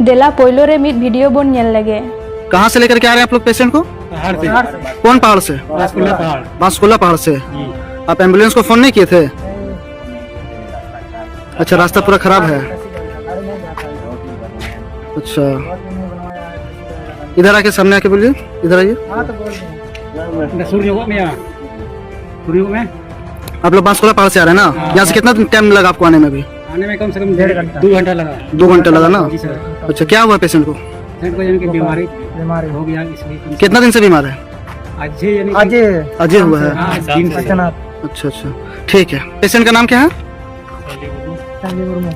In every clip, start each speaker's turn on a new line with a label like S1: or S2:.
S1: देला पोइलो रे mid video bone nail लगे।
S2: कहाँ से लेकर के आ रहे हैं आप लोग पेशेंट को?
S3: पहाड़ से।
S2: कौन पहाड़ से? बांसकुल्ला पहाड़ से। आप एम्बुलेंस को फोन नहीं किए थे? अच्छा, रास्ता पूरा खराब है। अच्छा, इधर आके सामने आके बोलिए, इधर आइए। आप लोग बांसकुल्ला पहाड़ से आ रहे हैं ना? यहाँ से कितना टाइम लगा आपको आने में? भी
S3: आने में कम से कम 2 घंटा लगा।
S2: 2 घंटा लगा ना?
S3: जी सर।
S2: अच्छा, क्या हुआ पेशेंट को?
S3: बीमारी हो गया, इसलिए।
S2: कितना दिन से बीमार है? आज हुआ है। अच्छा अच्छा, ठीक है। पेशेंट का नाम क्या है?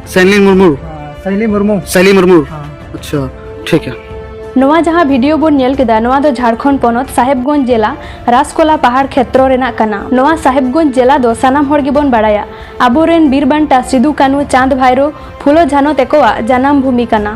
S2: शैली मुर्मू। अच्छा, ठीक है।
S1: नवा जहाँ वीडियो बोन नेल केदा नवा दो झारखंड पोनत साहेबगंज जिला रासकोला पहाड़ क्षेत्र रेना कना। नवा साहेबगंज जिला दो सानाम होड़ गिबोन बाड़ाया आबोरेन बीरबांटा सिदु कानू चांद भाईरो फुलो झानो तेकोवा जनाम भूमि कना।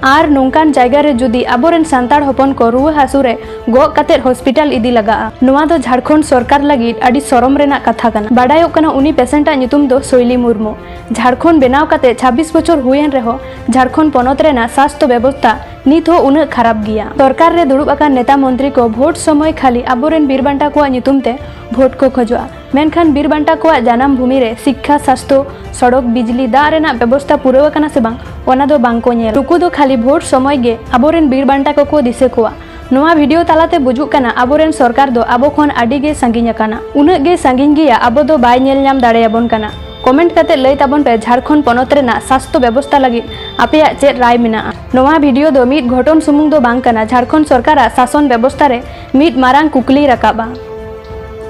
S1: आर नोंकान जायगा रे जुदी आबोरेन सांताड़ हपन को रुआ हासुरे गो कते हॉस्पिटल इदी लगा। नवा दो झारखंड सरकार लगी अडी सरम रेना कथा कना। बाडायो कना उनी पेशेंटा नितुम दो शैली मुर्मू। झारखंड बेनाव कते 26 बछर हुएन रेहो झारखंड पोनत रेना स्वास्थ्य व्यवस्था नित हो उन खराब गिया। सरकार रे दुड़ुब आकान नेता मंत्री को भोट समय खाली आबोरेन बीरबांटा को नितुम ते भोट को खोजवा। मेनखान बीरबांटा को जनाम भूमि रे शिक्षा स्वास्थ्य सड़क बिजली दा रेना व्यवस्था पूरा कना से बांग ओना दो बांग को नेल। टुकु दो खाली भोट समय गे आबोरेन बीरबांटा को दिसे कोआ। नवा वीडियो तालाते बुजुक कना आबोरेन सरकार दो आबो खन आडी गे सांगिन अकाना। उना गे सांगिन गिया आबो दो बाय नेल नाम दाड़ेयाबोन कना। कमेंट करते लई ताबोन पे झारखंड पोनत रेना स्वास्थ्य व्यवस्था लगी आपेया चेक राय मेना। नवा वीडियो दो मिट घटन सुमुंग दो बांग कना झारखंड सरकार शासन व्यवस्था रे मिट मारांग कुकली रकाबा।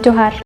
S1: जोहार।